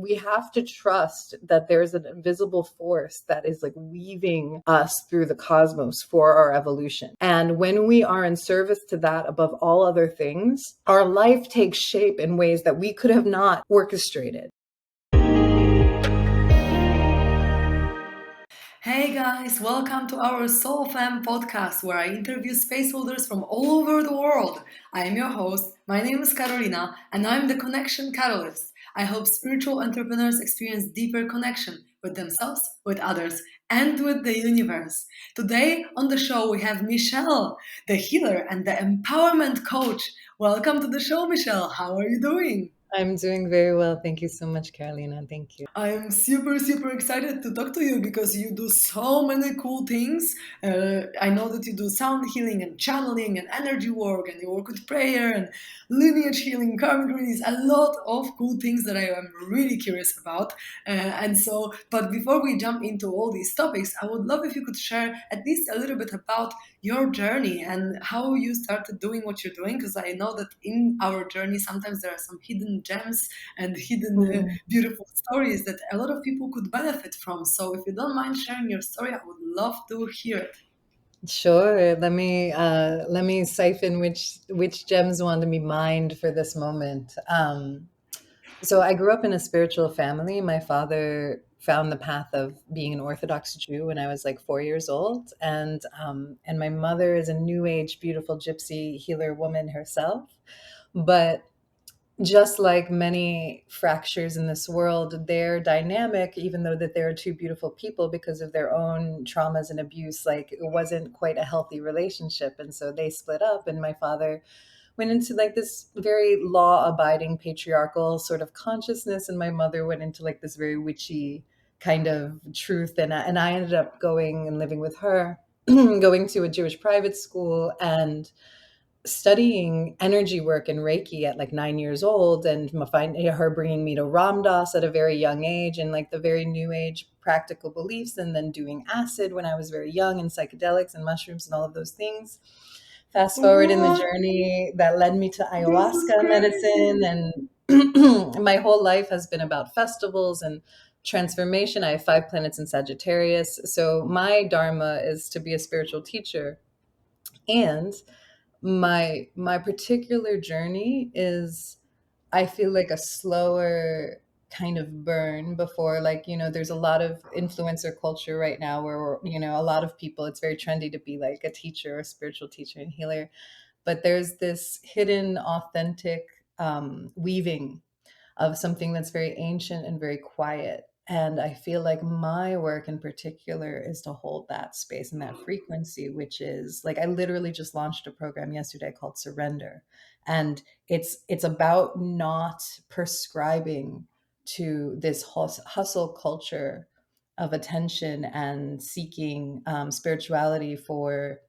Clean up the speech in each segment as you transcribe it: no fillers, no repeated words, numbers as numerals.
We have to trust that there's an invisible force that is like weaving us through the cosmos for our evolution. And when we are in service to that above all other things, our life takes shape in ways that we could have not orchestrated. Hey guys, welcome to our SoulFam Podcast, where I interview space holders from all over the world. I am your host, my name is Karolina, and I'm the Connection Catalyst. I help spiritual entrepreneurs experience deeper connection with themselves, with others, and with the universe. Today on the show we have Michelle, the healer and the empowerment coach. Welcome to the show, Michelle. How are you doing? I'm doing very well. Thank you so much, Karolina. Thank you. I am super excited to talk to you because you do so many cool things. I know that you do sound healing and channeling and energy work, and you work with prayer and lineage healing, karmic release, a lot of cool things that I am really curious about. But before we jump into all these topics, I would love if you could share at least a little bit about your journey and how you started doing what you're doing, because I know that in our journey sometimes there are some hidden gems and hidden beautiful stories that a lot of people could benefit from. So if you don't mind sharing your story, I would love to hear it. Sure. Let me siphon which gems want to be mined for this moment. So I grew up in a spiritual family. My father found the path of being an Orthodox Jew when I was like 4 years old, and my mother is a New Age, beautiful gypsy healer woman herself. But just like many fractures in this world, they're dynamic, even though that there are two beautiful people because of their own traumas and abuse. Like it wasn't quite a healthy relationship. And so they split up, and my father went into like this very law abiding patriarchal sort of consciousness. And my mother went into like this very witchy kind of truth. And I ended up going and living with her, going to a Jewish private school and studying energy work and Reiki at like 9 years old, and her bringing me to Ram Dass at a very young age, and like the very new age practical beliefs, and then doing acid when I was very young, and psychedelics and mushrooms and all of those things. Fast forward in the What? journey that led me to This is ayahuasca medicine, crazy. and my whole life has been about festivals and transformation. I have 5 planets in Sagittarius, so my dharma is to be a spiritual teacher. And my particular journey is, I feel like, a slower kind of burn before, like, there's a lot of influencer culture right now where, a lot of people, it's very trendy to be like a teacher or a spiritual teacher and healer. But there's this hidden, authentic weaving of something that's very ancient and very quiet. And I feel like my work in particular is to hold that space and that frequency, which is like, I literally just launched a program yesterday called Surrender. And it's about not prescribing to this hustle culture of attention and seeking spirituality for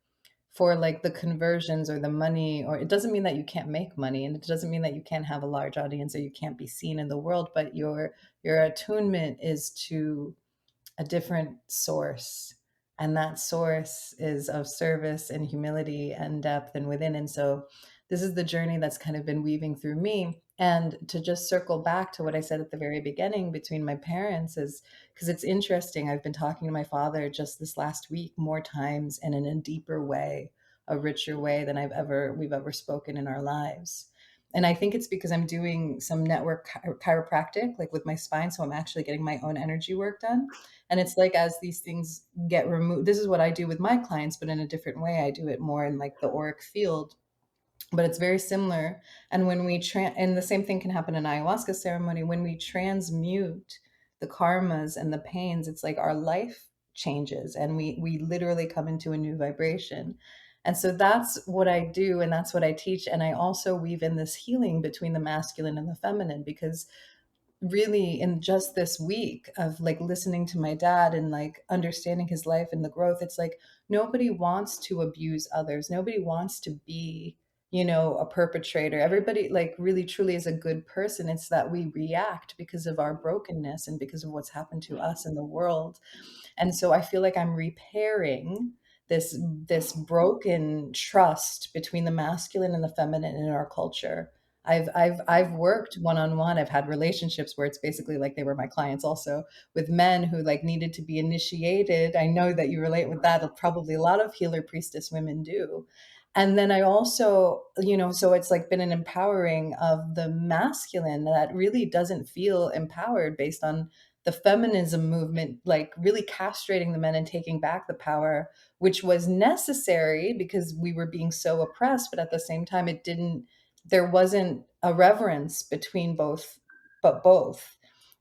like the conversions or the money. Or it doesn't mean that you can't make money, and it doesn't mean that you can't have a large audience or you can't be seen in the world, but your attunement is to a different source, and that source is of service and humility and depth and within. And so this is the journey that's kind of been weaving through me. And to just circle back to what I said at the very beginning between my parents, is because it's interesting. I've been talking to my father just this last week more times and in a deeper way, a richer way than we've ever spoken in our lives. And I think it's because I'm doing some network chiropractic, like with my spine. So I'm actually getting my own energy work done. And it's like, as these things get removed, this is what I do with my clients, but in a different way. I do it more in like the auric field, but it's very similar. And when and the same thing can happen in ayahuasca ceremony, when we transmute the karmas and the pains, it's like our life changes and we literally come into a new vibration. And so that's what I do, and that's what I teach. And I also weave in this healing between the masculine and the feminine, because really in just this week of like listening to my dad and like understanding his life and the growth, it's like nobody wants to abuse others. Nobody wants to be, a perpetrator. Everybody like really truly is a good person. It's that we react because of our brokenness and because of what's happened to us in the world. And so I feel like I'm repairing this broken trust between the masculine and the feminine in our culture, I've worked one-on-one. I've had relationships where it's basically like they were my clients also, with men who like needed to be initiated. I know that you relate with that. Probably a lot of healer priestess women do. And then I also, so it's like been an empowering of the masculine that really doesn't feel empowered based on the feminism movement, like really castrating the men and taking back the power, which was necessary because we were being so oppressed. But at the same time, there wasn't a reverence between both.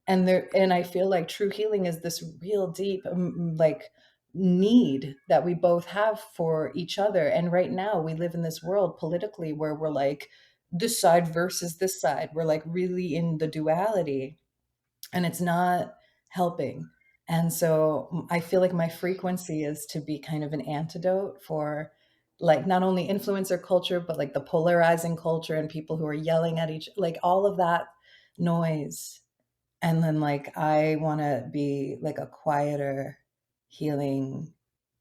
And I feel like true healing is this real deep, like need that we both have for each other. And right now we live in this world politically where we're like this side versus this side. We're like really in the duality, and it's not helping. And so I feel like my frequency is to be kind of an antidote for like not only influencer culture, but like the polarizing culture and people who are yelling at each, like all of that noise. And then like I want to be like a quieter, healing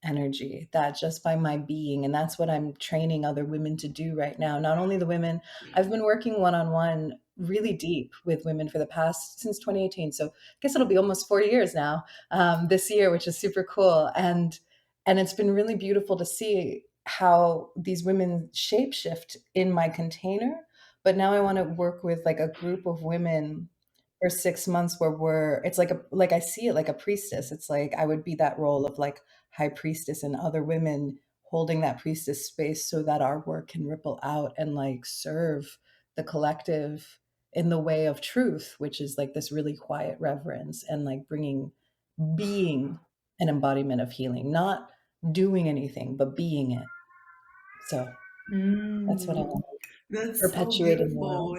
energy that just by my being. And that's what I'm training other women to do right now. Not only the women, I've been working one-on-one really deep with women for the past since 2018. So I guess it'll be almost 4 years now, this year, which is super cool. And it's been really beautiful to see how these women shapeshift in my container. But now I want to work with like a group of women for 6 months where it's like like I see it like a priestess. It's like I would be that role of like high priestess and other women holding that priestess space so that our work can ripple out and like serve the collective in the way of truth, which is like this really quiet reverence and like being an embodiment of healing, not doing anything, but being it. So that's what I Mm, want to that's so perpetuate in the beautiful. world.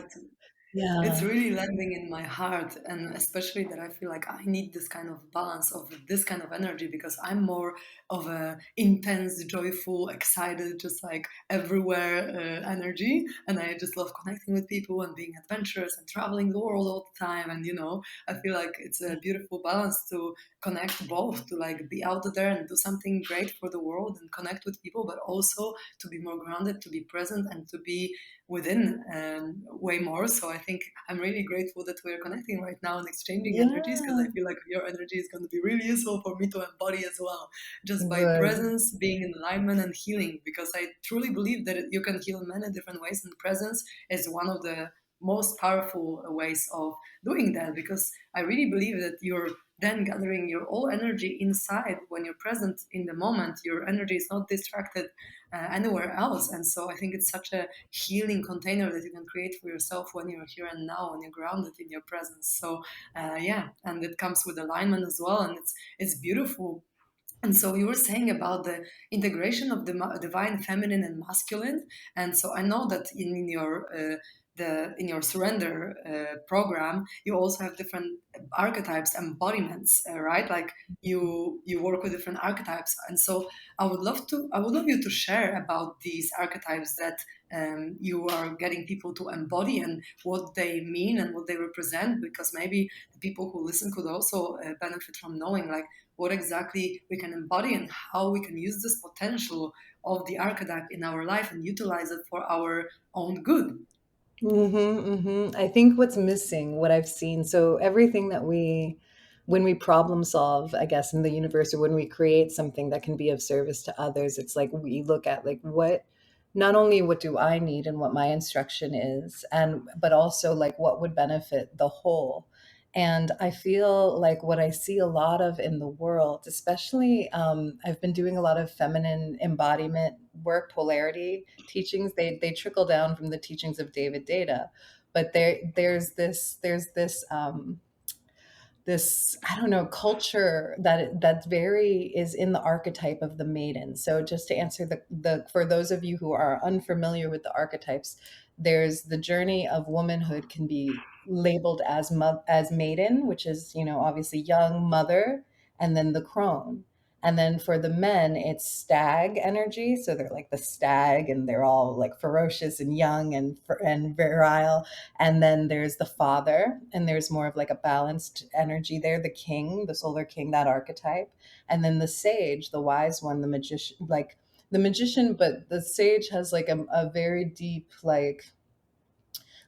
It's Yeah. really landing in my heart, and especially that I feel like I need this kind of balance of this kind of energy because I'm more of a intense, joyful, excited, just like everywhere energy, and I just love connecting with people and being adventurous and traveling the world all the time. And I feel like it's a beautiful balance to connect both, to like be out there and do something great for the world and connect with people, but also to be more grounded, to be present, and to be within way more. So I think I'm really grateful that we're connecting right now and exchanging energies because I Yeah. feel like your energy is going to be really useful for me to embody as well, just by Good. presence, being in alignment, and healing. Because I truly believe that you can heal in many different ways, and presence is one of the most powerful ways of doing that because I really believe that you're then gathering your all energy inside when you're present in the moment. Your energy is not distracted anywhere else. And so I think it's such a healing container that you can create for yourself when you're here and now, when you're grounded in your presence. So yeah, and it comes with alignment as well, and it's beautiful. And so you were saying about the integration of the divine feminine and masculine, and so I know that in your in your surrender program, you also have different archetypes, embodiments, right? Like you work with different archetypes, and so I would love you to share about these archetypes that you are getting people to embody and what they mean and what they represent, because maybe the people who listen could also benefit from knowing like what exactly we can embody and how we can use this potential of the archetype in our life and utilize it for our own good. I think what's missing, what I've seen, so everything when we problem solve, I guess, in the universe, or when we create something that can be of service to others, it's like we look at like not only what do I need and what my instruction is, but also like what would benefit the whole. And I feel like what I see a lot of in the world, especially, I've been doing a lot of feminine embodiment work, polarity teachings. They trickle down from the teachings of David Data, but there's this I don't know, culture that's very is in the archetype of the maiden. So just to answer the for those of you who are unfamiliar with the archetypes, there's the journey of womanhood can be labeled as maiden, which is, obviously young mother, and then the crone. And then for the men, it's stag energy. So they're like the stag, and they're all like ferocious and young and virile. And then there's the father, and there's more of like a balanced energy there, the king, the solar king, that archetype. And then the sage, the wise one, the magician, like the magician, but the sage has like a very deep,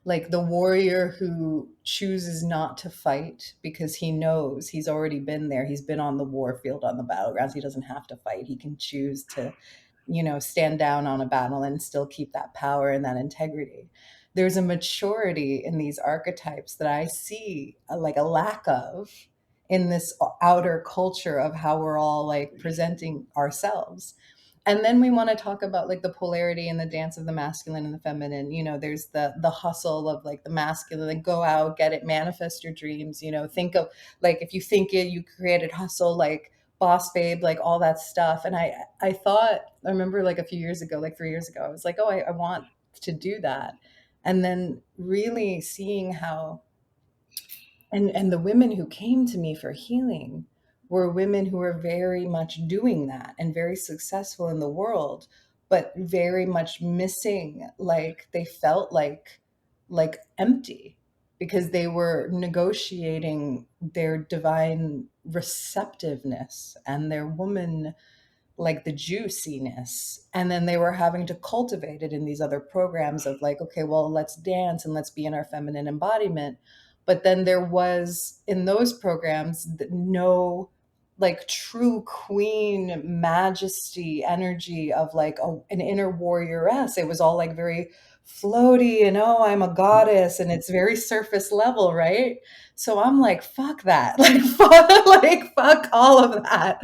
like the warrior who chooses not to fight because he knows he's already been there. He's been on the war field, on the battlegrounds. He doesn't have to fight. He can choose to, stand down on a battle and still keep that power and that integrity. There's a maturity in these archetypes that I see like a lack of in this outer culture of how we're all like presenting ourselves. And then we want to talk about like the polarity and the dance of the masculine and the feminine. There's the hustle of like the masculine, like go out, get it, manifest your dreams. Think of like if you think it, you created hustle, like boss babe, like all that stuff. And I remember like a few years ago, like 3 years ago, I was like, oh, I want to do that. And then really seeing how and the women who came to me for healing were women who were very much doing that and very successful in the world, but very much missing, like they felt like empty because they were negotiating their divine receptiveness and their woman, like the juiciness, and then they were having to cultivate it in these other programs of like, okay, well, let's dance and let's be in our feminine embodiment. But then there was in those programs no like true queen majesty energy of like an inner warrioress. It was all like very floaty and, oh, I'm a goddess, and it's very surface level, right? So I'm like, fuck that. Like fuck all of that.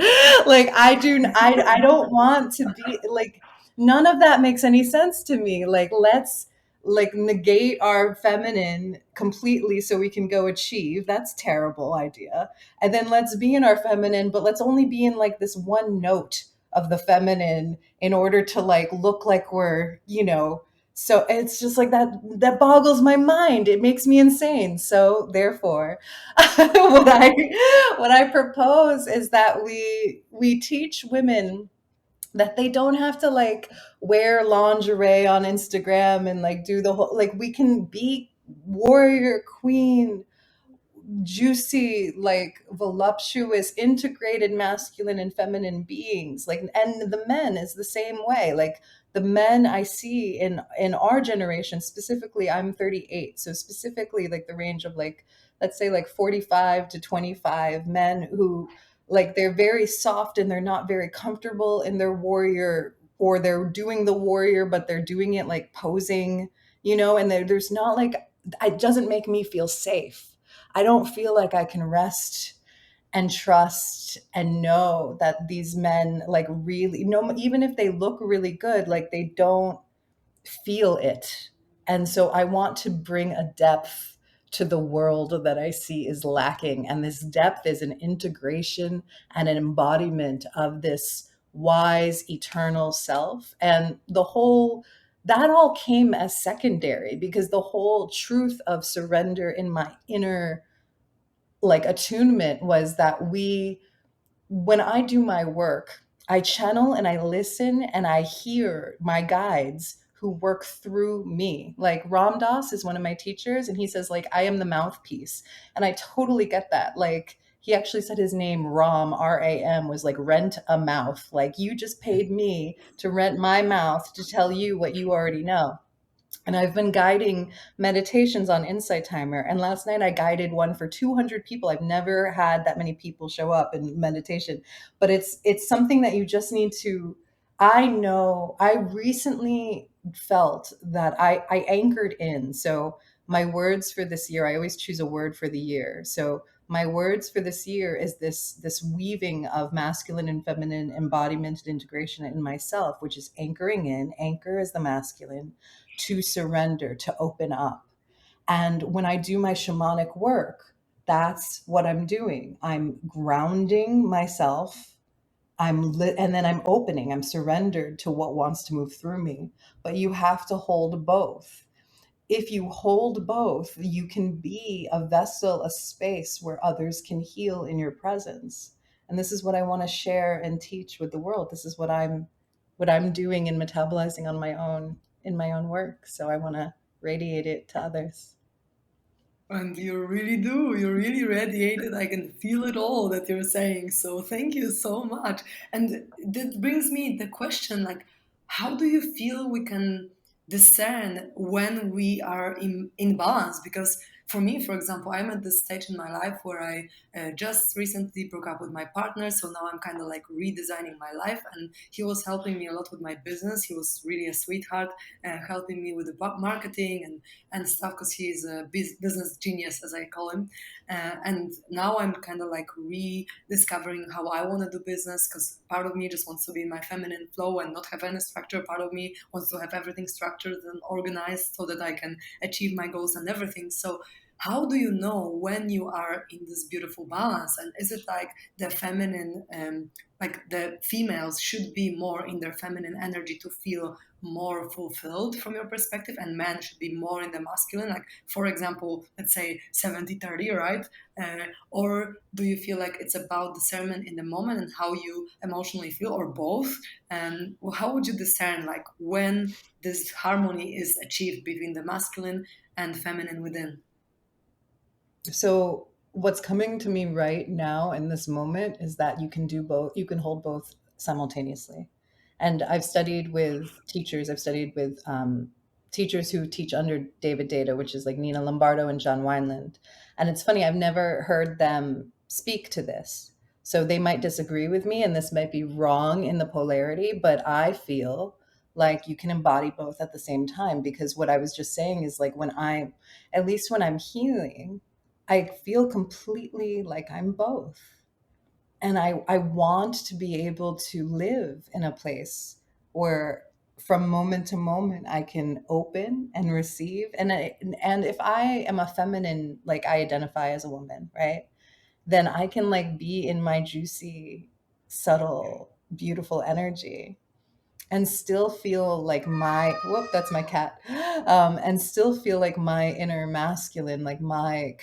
Like I don't want to be like, none of that makes any sense to me. Like let's like negate our feminine completely so we can go achieve. That's terrible idea. And then let's be in our feminine, but let's only be in like this one note of the feminine in order to like look like we're, so it's just like that boggles my mind. It makes me insane. So therefore, what I propose is that we teach women that they don't have to like wear lingerie on Instagram and like do the whole, like we can be warrior queen, juicy, like voluptuous, integrated masculine and feminine beings. Like, and the men is the same way. Like the men I see in our generation, specifically, I'm 38, so specifically like the range of like, let's say like 45 to 25 men who like they're very soft and they're not very comfortable in their warrior, or they're doing the warrior but they're doing it like posing, and there's not like, it doesn't make me feel safe. I don't feel like I can rest and trust and know that these men like really, no, even if they look really good, like they don't feel it. And so I want to bring a depth to the world that I see is lacking. And this depth is an integration and an embodiment of this wise, eternal self. And that all came as secondary because the whole truth of surrender in my inner like attunement was that when I do my work, I channel and I listen and I hear my guides who work through me. Like Ram Dass is one of my teachers, and he says like I am the mouthpiece, and I totally get that. Like he actually said his name Ram, RAM, was like rent a mouth. Like you just paid me to rent my mouth to tell you what you already know. And I've been guiding meditations on Insight Timer. And last night I guided one for 200 people. I've never had that many people show up in meditation, but it's something that you just need to. I know I recently felt that I anchored in. So my words for this year, I always choose a word for the year. So my words for this year is this weaving of masculine and feminine embodiment and integration in myself, which is anchoring in. Anchor is the masculine, to surrender, to open up. And when I do my shamanic work, that's what I'm doing. I'm grounding myself. And then I'm opening, I'm surrendered to what wants to move through me. But you have to hold both. If you hold both, you can be a vessel, a space where others can heal in your presence. And this is what I want to share and teach with the world. This is what I'm doing and metabolizing on my own in my own work. So I want to radiate it to others. And you really do. You really radiated. I can feel it all that you're saying. So thank you so much. And that brings me the question like, how do you feel we can discern when we are in balance? Because for me, for example, I'm at this stage in my life where I just recently broke up with my partner, so now I'm kind of like redesigning my life, and he was helping me a lot with my business. He was really a sweetheart, helping me with the marketing and stuff, because he's a business genius, as I call him. And now I'm kind of like rediscovering how I want to do business, because part of me just wants to be in my feminine flow and not have any structure. Part of me wants to have everything structured and organized so that I can achieve my goals and everything. So how do you know when you are in this beautiful balance? And is it like the feminine, like the females should be more in their feminine energy to feel more fulfilled from your perspective, and men should be more in the masculine, like for example, let's say 70-30, right? Or do you feel like it's about discernment in the moment and how you emotionally feel, or both? And how would you discern like when this harmony is achieved between the masculine and feminine within? So what's coming to me right now in this moment is that you can do both. You can hold both simultaneously. And I've studied with teachers. I've studied with teachers who teach under David Data, which is like Nina Lombardo and John Wineland. And it's funny, I've never heard them speak to this. So they might disagree with me, and this might be wrong in the polarity, but I feel like you can embody both at the same time, because what I was just saying is like at least when I'm healing, I feel completely like I'm both. And I want to be able to live in a place where from moment to moment I can open and receive. And if I am a feminine, like I identify as a woman, right? Then I can like be in my juicy, subtle, beautiful energy and still feel like my whoop that's my cat, and still feel like my inner masculine, like my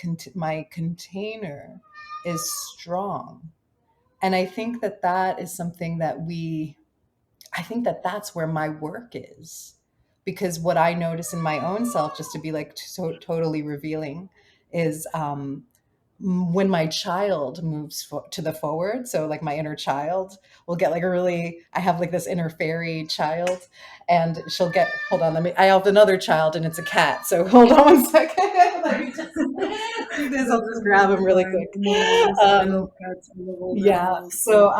container is strong. And I think that that is something that I think that that's where my work is, because what I notice in my own self, just to be like so totally revealing, is when my child moves to the forward, so like my inner child will get like a really, I have like this inner fairy child, and she'll get, hold on, I have another child and it's a cat, so hold on one second. Let me just do this, I'll just grab him really Fine, quick. no worries. I love um, cats. I love all the yeah. animals. So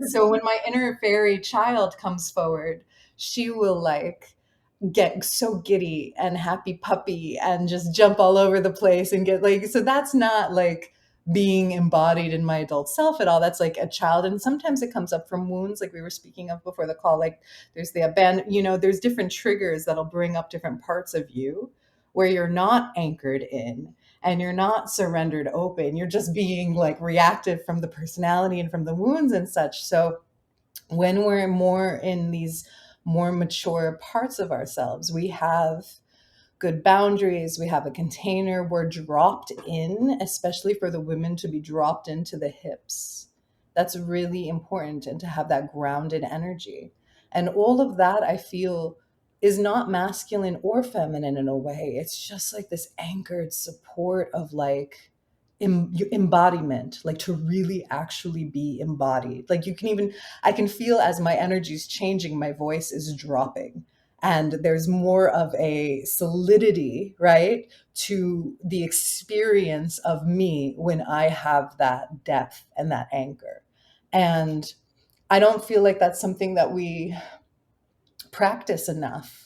So when my inner fairy child comes forward, she will like get so giddy and happy puppy and just jump all over the place and get like, so that's not like being embodied in my adult self at all. That's like a child. And sometimes it comes up from wounds, like we were speaking of before the call. Like there's the abandon, there's different triggers that'll bring up different parts of you where you're not anchored in and you're not surrendered open. You're just being like reactive from the personality and from the wounds and such. So when we're more in these more mature parts of ourselves, we have good boundaries, we have a container, we're dropped in, especially for the women to be dropped into the hips. That's really important, and to have that grounded energy. And all of that, I feel, is not masculine or feminine in a way. It's just like this anchored support of like embodiment, like to really actually be embodied. Like you can even, I can feel as my energy is changing, my voice is dropping and there's more of a solidity, right, to the experience of me when I have that depth and that anchor. And I don't feel like that's something that we practice enough.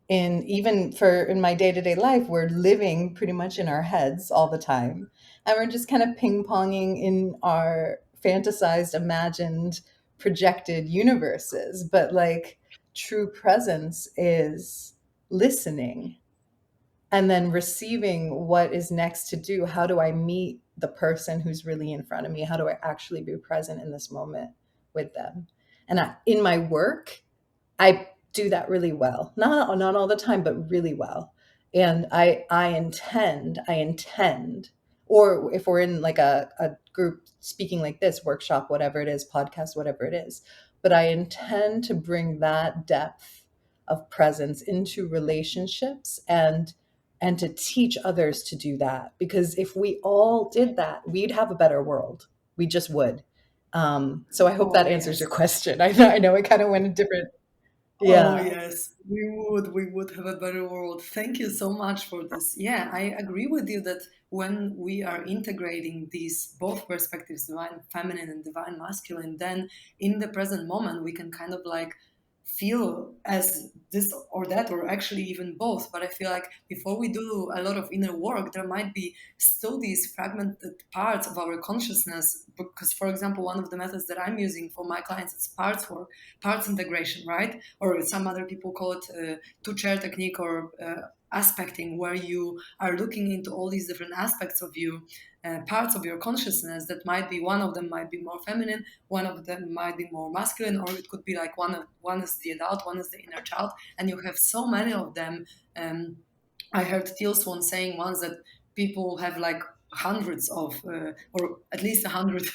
In even for in my day-to-day life, we're living pretty much in our heads all the time, and we're just kind of ping-ponging in our fantasized, imagined, projected universes. But like true presence is listening and then receiving what is next to do. How do I meet the person who's really in front of me? How do I actually be present in this moment with them? And in my work, I do that really well. Not all the time, but really well. And I intend, or if we're in like a group speaking like this, workshop, whatever it is, podcast, whatever it is, but I intend to bring that depth of presence into relationships and to teach others to do that. Because if we all did that, we'd have a better world. We just would. So I hope oh that answers yes. your question. I know it kind of went a Oh Yeah. yes, we would have a better world. Thank you so much for this. Yeah, I agree with you that when we are integrating these both perspectives, divine feminine and divine masculine, then in the present moment we can kind of like feel as this or that, or actually even both. But I feel like before we do a lot of inner work, there might be still these fragmented parts of our consciousness. Because, for example, one of the methods that I'm using for my clients is parts work, parts integration, right? Or some other people call it two-chair technique, or aspecting, where you are looking into all these different aspects of you, parts of your consciousness that might be, one of them might be more feminine, one of them might be more masculine, or it could be like one is the adult, one is the inner child, and you have so many of them. um, I heard Teal Swan saying once that people have like hundreds of, or at least 100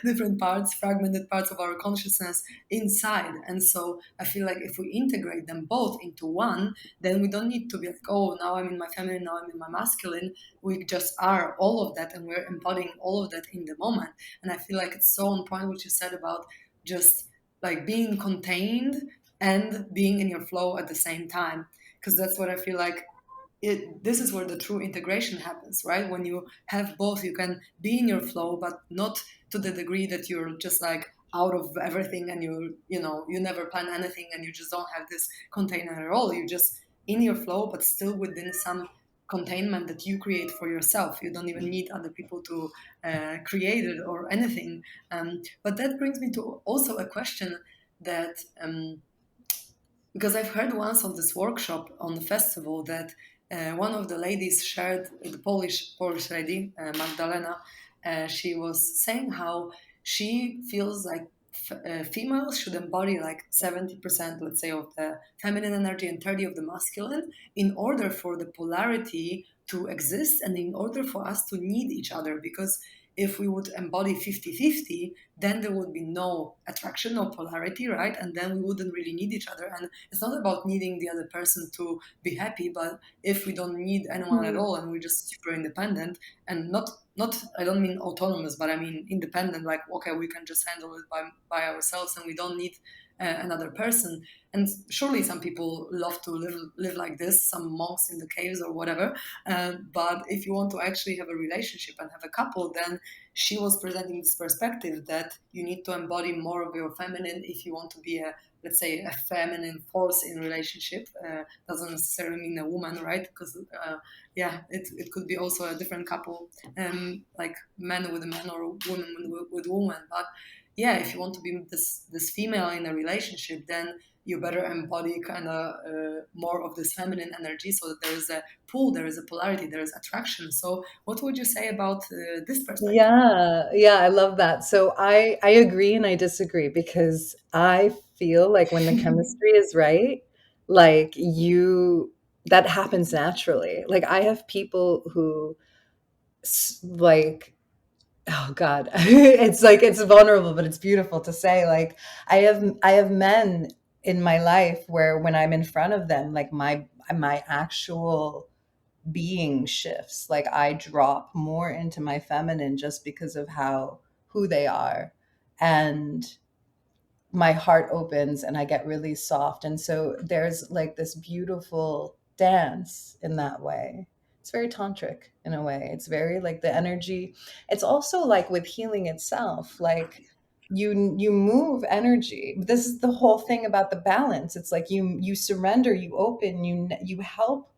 different parts, fragmented parts of our consciousness inside. And so I feel like if we integrate them both into one, then we don't need to be like, oh, now I'm in my feminine, now I'm in my masculine. We just are all of that, and we're embodying all of that in the moment. And I feel like it's so on point what you said about just like being contained and being in your flow at the same time. Because that's what I feel like this is where the true integration happens, right? When you have both, you can be in your flow, but not to the degree that you're just like out of everything, and you never plan anything, and you just don't have this container at all. You're just in your flow, but still within some containment that you create for yourself. You don't even need other people to create it or anything. But that brings me to also a question that because I've heard once on this workshop on the festival that one of the ladies shared, the Polish lady, Magdalena. She was saying how she feels like females should embody like 70%, let's say, of the feminine energy and 30 of the masculine, in order for the polarity to exist, and in order for us to need each other. Because if we would embody 50-50, then there would be no attraction, no polarity, right? And then we wouldn't really need each other. And it's not about needing the other person to be happy, but if we don't need anyone at Mm. all, and we're just super independent, and not I don't mean autonomous, but I mean independent, like, okay, we can just handle it by ourselves, and we don't need another person. And surely some people love to live like this, some monks in the caves or whatever. But if you want to actually have a relationship and have a couple, then she was presenting this perspective that you need to embody more of your feminine if you want to be a, let's say, a feminine force in relationship. Doesn't necessarily mean a woman, right? Because yeah, it could be also a different couple, like men with a man or women with woman. But yeah, if you want to be this female in a relationship, then you better embody kind of more of this feminine energy, so that there is a pull, there is a polarity, there is attraction. So what would you say about this perspective? Yeah, yeah, I love that. So I agree and I disagree because I feel like when the chemistry is right, like you that happens naturally. Like I have people who like oh God, it's like it's vulnerable, but it's beautiful to say. Like I have men in my life where when I'm in front of them, like my actual being shifts. Like I drop more into my feminine just because of how who they are. And my heart opens and I get really soft. And so there's like this beautiful dance in that way. It's very tantric in a way. It's very like the energy. It's also like with healing itself, like you move energy. This is the whole thing about the balance. It's like you surrender, you open, you help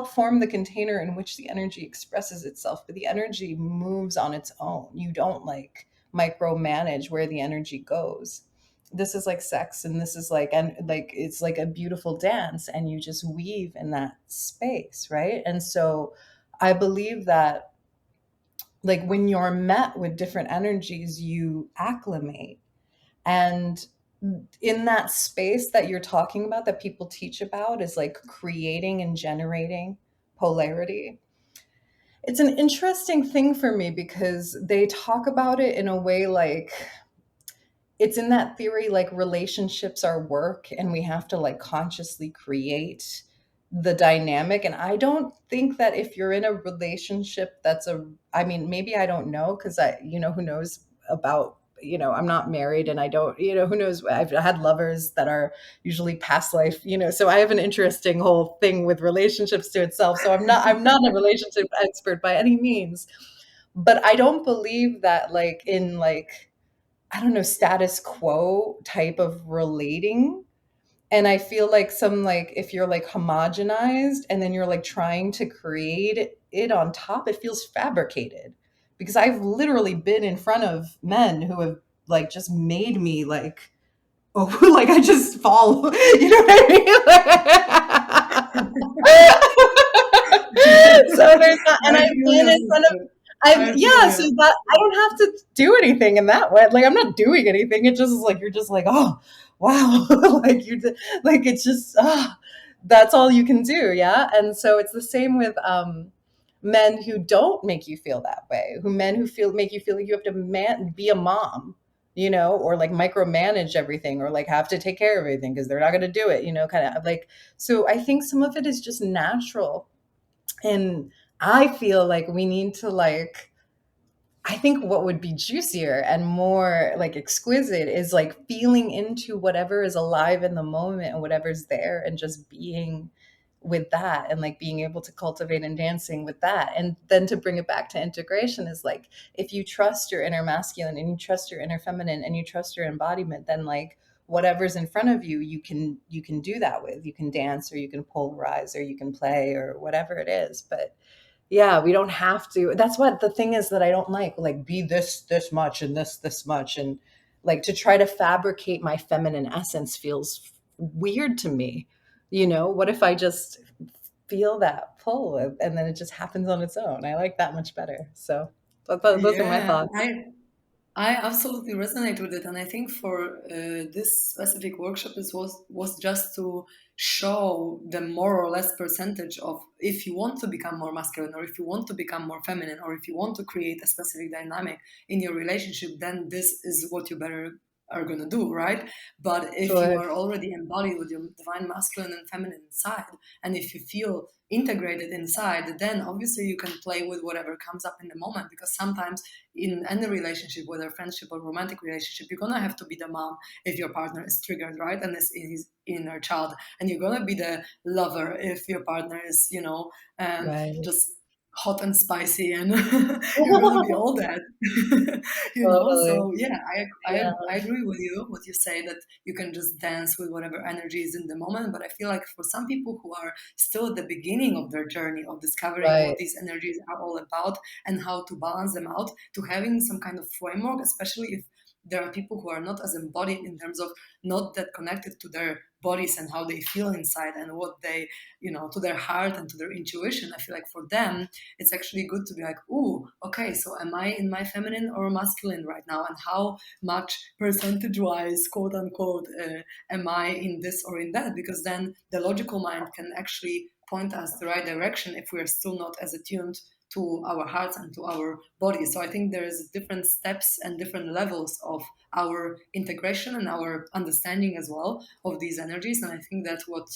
form the container in which the energy expresses itself, but the energy moves on its own. You don't like micromanage where the energy goes. This is like sex, and this is like, and like it's like a beautiful dance, and you just weave in that space, right? And so I believe that like when you're met with different energies, you acclimate. And in that space that you're talking about, that people teach about, is like creating and generating polarity. It's an interesting thing for me because they talk about it in a way like it's in that theory like relationships are work and we have to like consciously create the dynamic. And I don't think that if you're in a relationship that's a, I mean, maybe I don't know because I, who knows about I'm not married, and I don't, who knows, I've had lovers that are usually past life, so I have an interesting whole thing with relationships to itself. So I'm not a relationship expert by any means, but I don't believe that, like, in, like, I don't know, status quo type of relating. And I feel like some, like, if you're like homogenized and then you're like trying to create it on top, it feels fabricated. Because I've literally been in front of men who have like just made me like, oh, like I just fall. You know what I mean? So there's that, and I I've feel been you, in front of, sister. I feel yeah, so you. that I don't have to do anything in that way. Like, I'm not doing anything. It just is like, you're just like, oh, wow. Like, like, it's just, that's all you can do. Yeah. And so it's the same with, men who don't make you feel that way, men who make you feel like you have to be a mom, or like micromanage everything, or like have to take care of everything because they're not going to do it, kind of like. So I think some of it is just natural, and I feel like we need to, like, I think what would be juicier and more like exquisite is like feeling into whatever is alive in the moment and whatever's there, and just being with that, and like being able to cultivate and dancing with that. And then to bring it back to integration is like, if you trust your inner masculine and you trust your inner feminine and you trust your embodiment, then like whatever's in front of you, you can do that with. You can dance, or you can polarize, or you can play, or whatever it is. But yeah, we don't have to. That's what the thing is that I don't like be this much and this much, and like to try to fabricate my feminine essence feels weird to me. What if I just feel that pull, and then it just happens on its own? I like that much better. So those are my Yeah, thoughts. I absolutely resonate with it, and I think for this specific workshop, this was just to show the more or less percentage of, if you want to become more masculine, or if you want to become more feminine, or if you want to create a specific dynamic in your relationship, then this is what you better are gonna do, right? But if you Sure. are already embodied with your divine masculine and feminine side, and if you feel integrated inside, then obviously you can play with whatever comes up in the moment, because sometimes in any relationship, whether friendship or romantic relationship, you're gonna have to be the mom if your partner is triggered, right? And is in his inner child, and you're gonna be the lover if your partner is, Right. just hot and spicy, and you're gonna be all that, Totally. So yeah, Yeah. I agree with you. What you say, that you can just dance with whatever energy is in the moment, but I feel like for some people who are still at the beginning of their journey of discovering what Right. these energies are all about and how to balance them out, to having some kind of framework, especially if there are people who are not as embodied, in terms of not that connected to their bodies and how they feel inside, and what they, to their heart and to their intuition. I feel like for them, it's actually good to be like, ooh, okay, so am I in my feminine or masculine right now? And how much percentage wise, quote unquote, am I in this or in that? Because then the logical mind can actually point us the right direction if we are still not as attuned to our hearts and to our bodies. So I think there's different steps and different levels of our integration and our understanding as well of these energies. And I think that what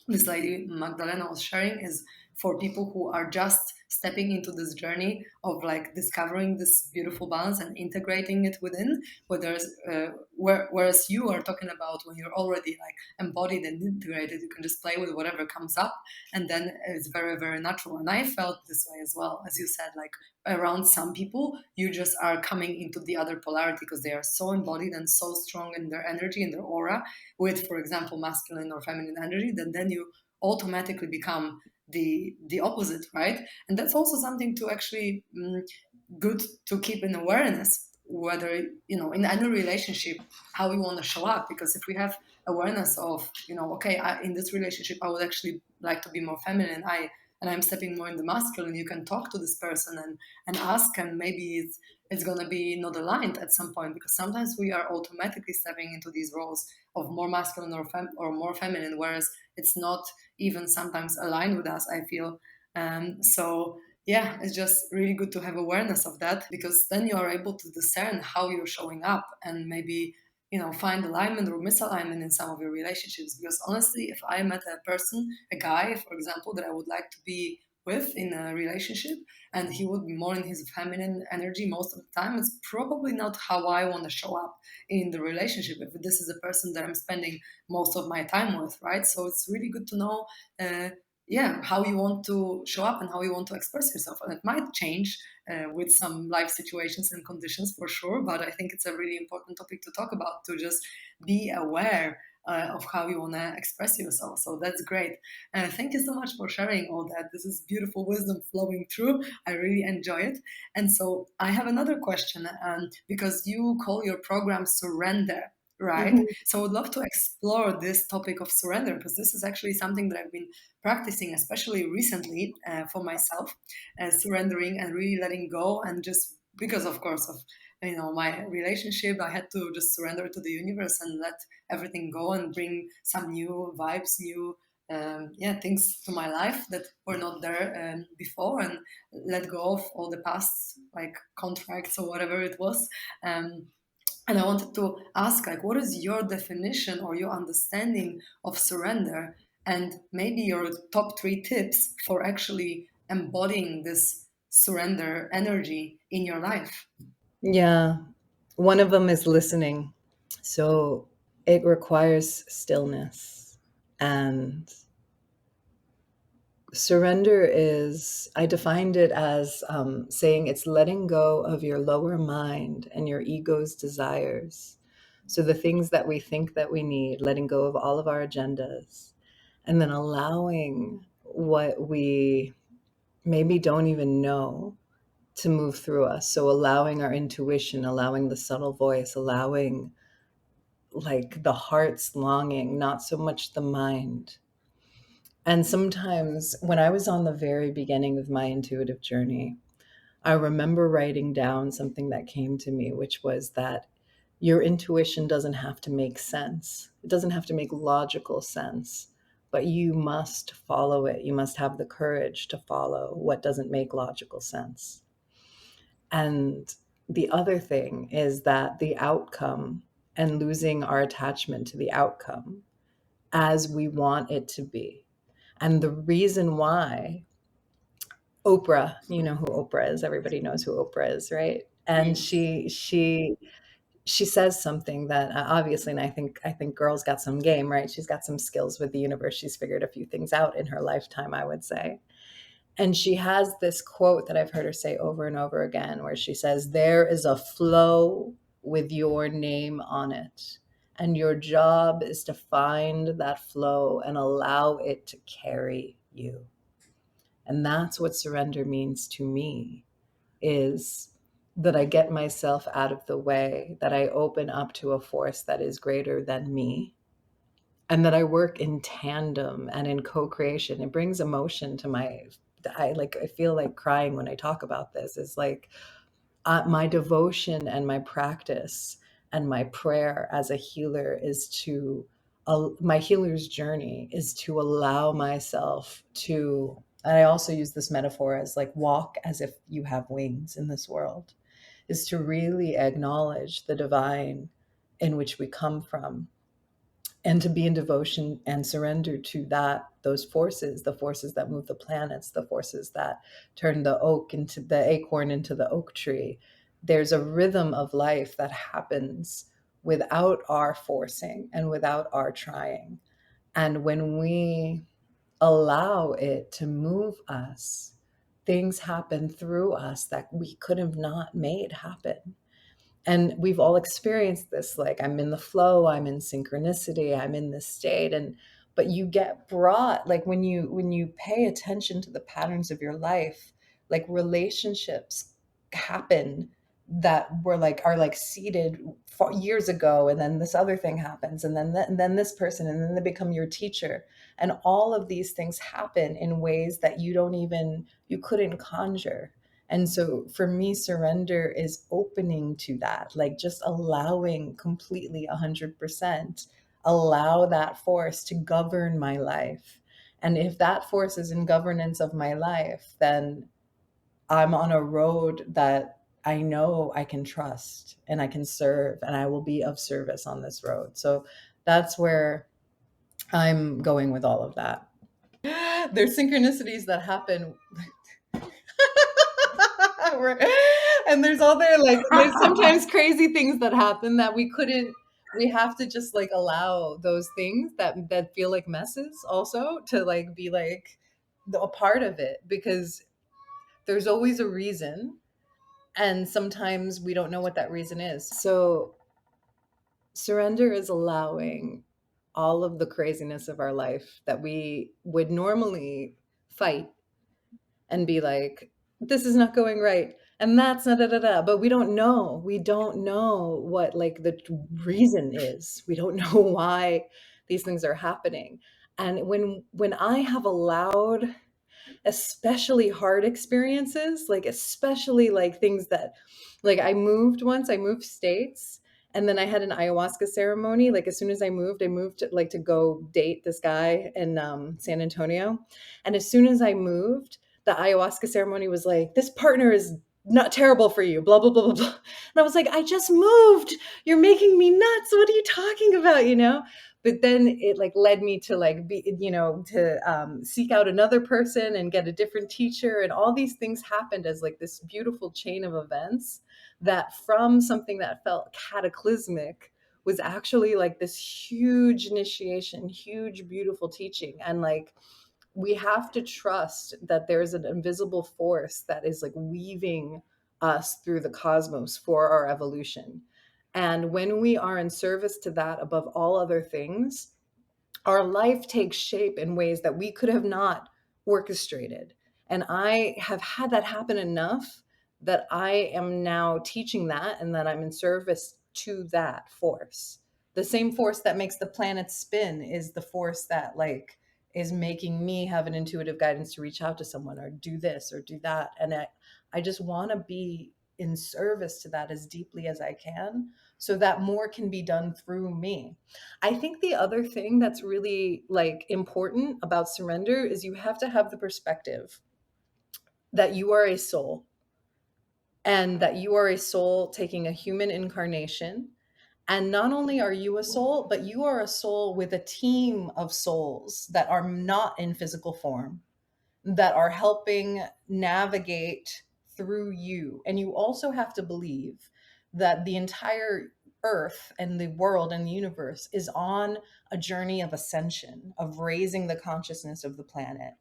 this lady Magdalena was sharing is for people who are just stepping into this journey of like discovering this beautiful balance and integrating it within. Whereas you are talking about when you're already like embodied and integrated, you can just play with whatever comes up, and then it's very, very natural. And I felt this way as well, as you said, like around some people, you just are coming into the other polarity because they are so embodied and so strong in their energy, in their aura, with, for example, masculine or feminine energy, then you automatically become the opposite, right? And that's also something to actually good to keep in awareness, whether in any relationship, how you want to show up. Because if we have awareness of, okay, in this relationship I would actually like to be more feminine, I'm stepping more in the masculine, you can talk to this person and ask, and maybe it's going to be not aligned at some point, because sometimes we are automatically stepping into these roles of more masculine or more feminine, whereas it's not even sometimes aligned with us, I feel. So yeah, it's just really good to have awareness of that, because then you are able to discern how you're showing up, and maybe find alignment or misalignment in some of your relationships. Because honestly, if I met a person, a guy for example, that I would like to be with in a relationship, and he would be more in his feminine energy most of the time, it's probably not how I want to show up in the relationship if this is a person that I'm spending most of my time with, right? So it's really good to know, yeah, how you want to show up and how you want to express yourself, and it might change with some life situations and conditions for sure. But I think it's a really important topic to talk about, to just be aware of how you want to express yourself. So that's great. Thank you so much for sharing all that. This is beautiful wisdom flowing through. I really enjoy it. And so I have another question, because you call your program Surrender, right? Mhm. So I would love to explore this topic of surrender, because this is actually something that I've been practicing, especially recently, for myself, surrendering and really letting go. And just because, of course, of my relationship, I had to just surrender to the universe and let everything go and bring some new vibes, new yeah, things to my life that were not there before, and let go of all the past like contracts or whatever it was. Um, and I wanted to ask, like, what is your definition or your understanding of surrender, and maybe your top 3 tips for actually embodying this surrender energy in your life? Yeah. One of them is listening. So it requires stillness. And surrender is, I defined it as saying it's letting go of your lower mind and your ego's desires. So the things that we think that we need, letting go of all of our agendas, and then allowing what we maybe don't even know to move through us. So allowing our intuition, allowing the subtle voice, allowing like the heart's longing, not so much the mind. And sometimes when I was on the very beginning of my intuitive journey, I remember writing down something that came to me, which was that your intuition doesn't have to make sense. It doesn't have to make logical sense, but you must follow it. You must have the courage to follow what doesn't make logical sense. And the other thing is that the outcome and losing our attachment to the outcome as we want it to be. And the reason why Oprah, you know who Oprah is, everybody knows who Oprah is, right? And Yes. she says something that obviously, and I think girl's got some game, right? She's got some skills with the universe. She's figured a few things out in her lifetime, I would say. And she has this quote that I've heard her say over and over again, where she says, "There is a flow with your name on it. And your job is to find that flow and allow it to carry you." And that's what surrender means to me, is that I get myself out of the way, that I open up to a force that is greater than me, and that I work in tandem and in co-creation. It brings emotion to my, I feel like crying when I talk about this. It's like my devotion and my practice and my prayer as a healer is to, my healer's journey is to allow myself to, and I also use this metaphor as like walk as if you have wings in this world, is to really acknowledge the divine in which we come from, and to be in devotion and surrender to that, those forces, the forces that move the planets, the forces that turn the oak into the acorn into the oak tree. There's a rhythm of life that happens without our forcing and without our trying. And when we allow it to move us, things happen through us that we could have not made happen. And we've all experienced this, like I'm in the flow, I'm in synchronicity, I'm in this state. And but you get brought, like when you pay attention to the patterns of your life, like relationships happen that were like are like seeded years ago, and then this other thing happens, and then and then this person, and then they become your teacher. And all of these things happen in ways that you couldn't conjure. And so for me, surrender is opening to that, like just allowing completely 100%, allow that force to govern my life. And if that force is in governance of my life, then I'm on a road that I know I can trust and I can serve, and I will be of service on this road. So that's where I'm going with all of that. There's synchronicities that happen. And there's all there's sometimes crazy things that happen that we have to just like allow those things that feel like messes also to like be like a part of it, because there's always a reason, and sometimes we don't know what that reason is. So surrender is allowing all of the craziness of our life that we would normally fight and be like, this is not going right. And that's da da da da. But we don't know. We don't know what like the reason is. We don't know why these things are happening. And when I have allowed especially hard experiences, like especially like things that like I moved states, and then I had an ayahuasca ceremony. Like as soon as I moved to, like to go date this guy in San Antonio. And as soon as I moved, the ayahuasca ceremony was like, this partner is not terrible for you, blah, blah, blah, blah, blah. And I was like, I just moved. You're making me nuts. What are you talking about? You know? But then it like led me to like be, you know, to seek out another person and get a different teacher, and all these things happened as like this beautiful chain of events that from something that felt cataclysmic was actually like this huge initiation, huge beautiful teaching. And like we have to trust that there's an invisible force that is like weaving us through the cosmos for our evolution. And when we are in service to that above all other things, our life takes shape in ways that we could have not orchestrated. And I have had that happen enough that I am now teaching that, and that I'm in service to that force. The same force that makes the planet spin is the force that like is making me have an intuitive guidance to reach out to someone or do this or do that. And I just want to be in service to that as deeply as I can, so that more can be done through me. I think the other thing that's really like important about surrender is you have to have the perspective that you are a soul, and that you are a soul taking a human incarnation. And not only are you a soul, but you are a soul with a team of souls that are not in physical form, that are helping navigate through you. And you also have to believe that the entire earth and the world and the universe is on a journey of ascension, of raising the consciousness of the planet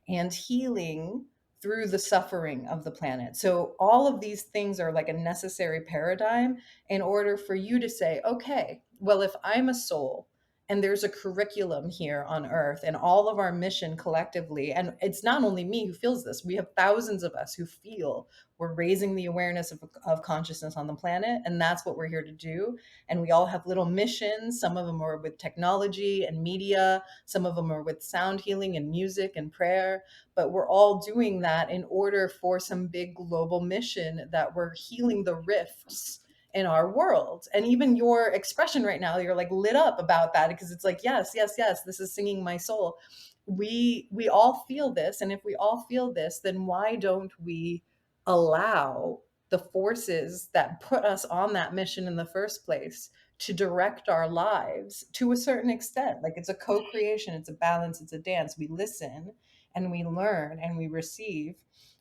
and healing through the suffering of the planet. So all of these things are like a necessary paradigm in order for you to say, okay, well, if I'm a soul and there's a curriculum here on earth, and all of our mission collectively, and it's not only me who feels this, we have thousands of us who feel we're raising the awareness of consciousness on the planet, and that's what we're here to do. And we all have little missions. Some of them are with technology and media, some of them are with sound healing and music and prayer, but we're all doing that in order for some big global mission that we're healing the rifts in our world. And even your expression right now, you're like lit up about that, because it's like, yes, yes, yes, this is singing my soul. We all feel this, and if we all feel this, then why don't we allow the forces that put us on that mission in the first place to direct our lives to a certain extent? Like it's a co-creation, it's a balance, it's a dance. We listen and we learn and we receive,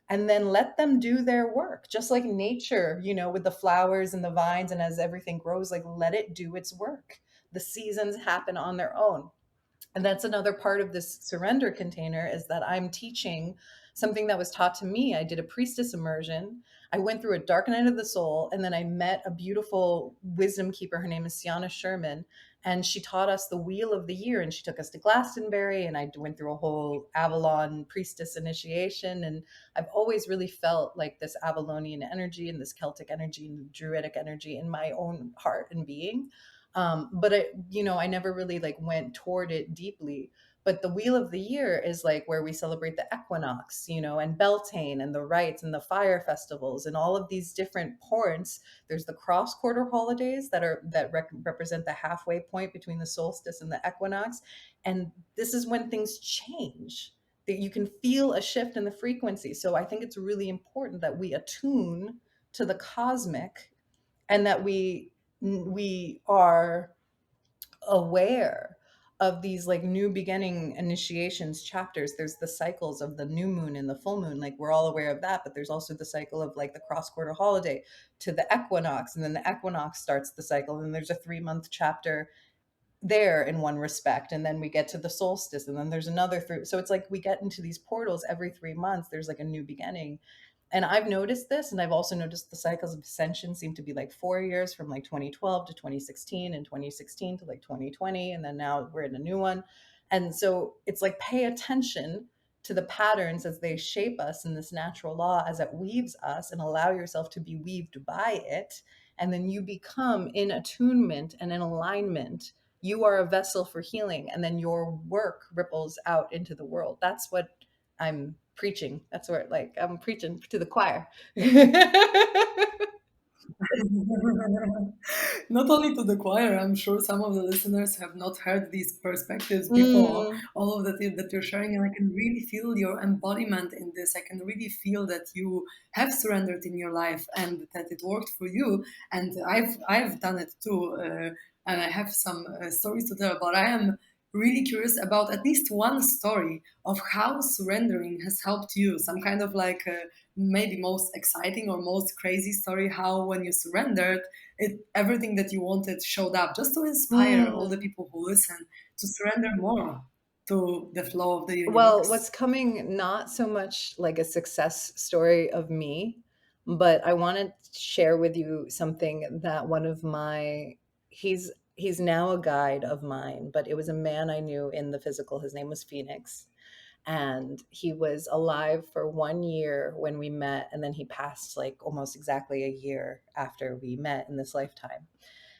and then let them do their work, just like nature, you know, with the flowers and the vines, and as everything grows, like let it do its work. The seasons happen on their own. And that's another part of this surrender container, is that I'm teaching something that was taught to me. I did a priestess immersion. I went through a dark night of the soul, and then I met a beautiful wisdom keeper. Her name is Sienna Sherman, and she taught us the wheel of the year, and she took us to Glastonbury, and I went through a whole Avalon priestess initiation. And I've always really felt like this Avalonian energy and this Celtic energy and Druidic energy in my own heart and being. But I never really like went toward it deeply. But the wheel of the year is like where we celebrate the equinox, and Beltane and the rites and the fire festivals and all of these different points. There's the cross quarter holidays that represent the halfway point between the solstice and the equinox. And this is when things change, that you can feel a shift in the frequency. So I think it's really important that we attune to the cosmic, and that we are aware of these like new beginning initiations chapters. There's the cycles of the new moon and the full moon, like we're all aware of that, but there's also the cycle of like the cross quarter holiday to the equinox, and then the equinox starts the cycle, and there's a 3 month chapter there in one respect, and then we get to the solstice, and then there's another three. So it's like we get into these portals every 3 months, there's like a new beginning. And I've noticed this, and I've also noticed the cycles of ascension seem to be like 4 years, from like 2012 to 2016, and 2016 to like 2020, and then now we're in a new one. And so it's like, pay attention to the patterns as they shape us in this natural law, as it weaves us, and allow yourself to be weaved by it. And then you become in attunement and in alignment. You are a vessel for healing, and then your work ripples out into the world. That's what I'm preaching. That's where, like, I'm preaching to the choir. Not only to the choir, I'm sure some of the listeners have not heard these perspectives before. Mm. All of that you're sharing, and I can really feel your embodiment in this. I can really feel that you have surrendered in your life and that it worked for you. And I've done it too, and I have some stories to tell. But I am really curious about at least one story of how surrendering has helped you. Some kind of like maybe most exciting or most crazy story, how when you surrendered, everything that you wanted showed up, just to inspire all the Mm. people who listen to surrender more to the flow of the Well, what's universe. coming, not so much like a success story of me, but I want to share with you something that one of my, he's now a guide of mine, but it was a man I knew in the physical. His name was Phoenix, and he was alive for 1 year when we met, and then he passed like almost exactly a year after we met in this lifetime.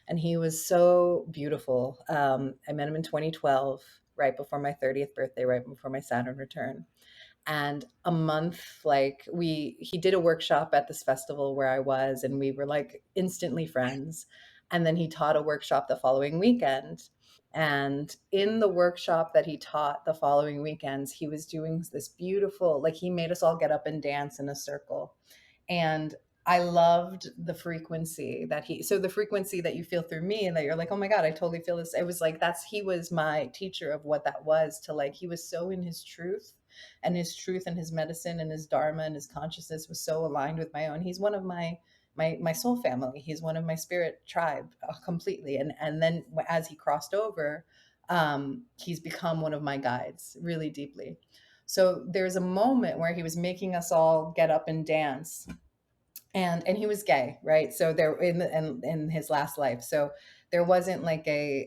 And he was so beautiful. I met him in 2012, right before my 30th birthday, right before my Saturn return. And a month, like, we he did a workshop at this festival where I was, and we were like instantly friends. And then he taught a workshop the following weekend. And in the workshop that he taught the following weekends, he was doing this beautiful, like, he made us all get up and dance in a circle. And I loved the frequency that so the frequency that you feel through me, and that you're like, oh my God, I totally feel this. It was like, he was my teacher of what that was, to like, he was so in his truth, and his truth and his medicine and his dharma and his consciousness was so aligned with my own. He's one of my soul family. He's one of my spirit tribe, completely. And then as he crossed over, he's become one of my guides really deeply. So there's a moment where he was making us all get up and dance, and he was gay, right? So there, in his last life, so there wasn't like a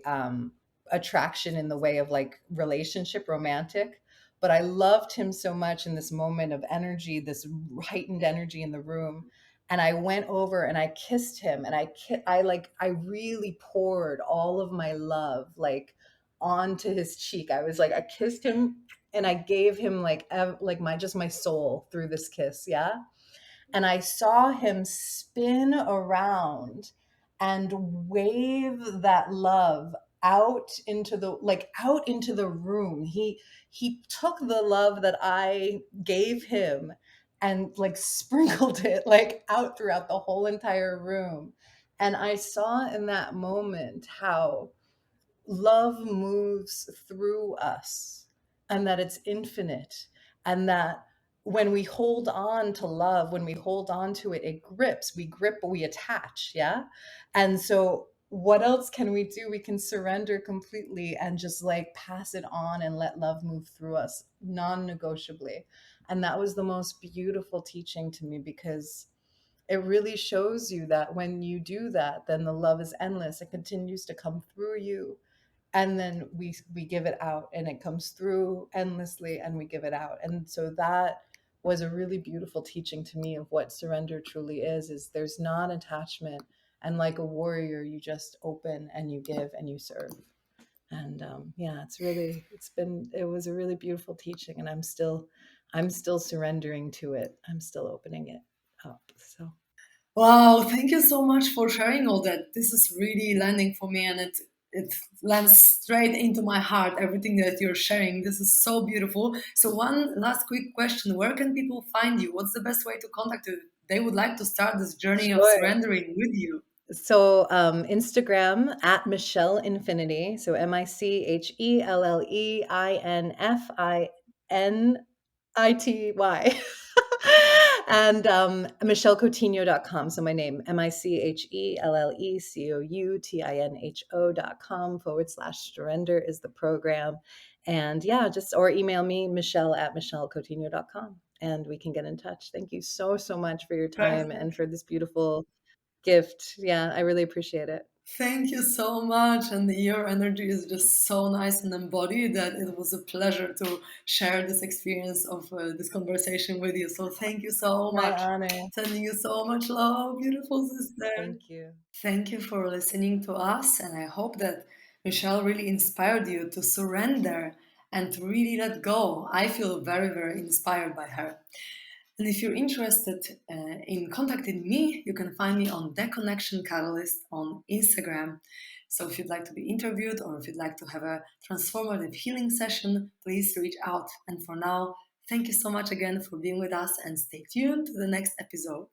attraction in the way of like relationship, romantic. But I loved him so much in this moment of energy, this heightened energy in the room. And I went over and I kissed him, and I really poured all of my love like onto his cheek. I was like, I kissed him, and I gave him like like my soul through this kiss. Yeah. And I saw him spin around and wave that love out into the room. He took the love that I gave him and like sprinkled it like out throughout the whole entire room. And I saw in that moment how love moves through us, and that it's infinite, and that when we hold on to love, when we hold on to it, it grips. We grip, we attach. Yeah. And so what else can we do? We can surrender completely and just like pass it on and let love move through us non-negotiably. And that was the most beautiful teaching to me, because it really shows you that when you do that, then the love is endless. It continues to come through you, and then we give it out, and it comes through endlessly, and we give it out. And so that was a really beautiful teaching to me of what surrender truly is there's not attachment, and like a warrior, you just open and you give and you serve. And yeah, it was a really beautiful teaching, and I'm still surrendering to it. I'm still opening it up. So Wow, thank you so much for sharing all that. This is really landing for me, and it lands straight into my heart, everything that you're sharing. This is so beautiful. So one last quick question. Where can people find you? What's the best way to contact you? They would like to start this journey of sure. surrendering with you. So Instagram at Michelle Infinity. So Michelleinfinity. And MichelleCoutinho.com. So my name, MichelleCoutinho.com /surrender is the program. And yeah, just or email me, Michelle at MichelleCoutinho.com, and we can get in touch. Thank you so, so much for your time and Perfect. for this beautiful gift. Yeah, I really appreciate it. Thank you so much. And your energy is just so nice and embodied that it was a pleasure to share this experience of this conversation with you. So thank you so My much. honor. Sending you so much love, beautiful sister. Thank you. Thank you for listening to us. And I hope that Michelle really inspired you to surrender and to really let go. I feel very, very inspired by her. And if you're interested in contacting me, you can find me on The Connection Catalyst on Instagram. So if you'd like to be interviewed or if you'd like to have a transformative healing session, please reach out. And for now, thank you so much again for being with us and stay tuned to the next episode.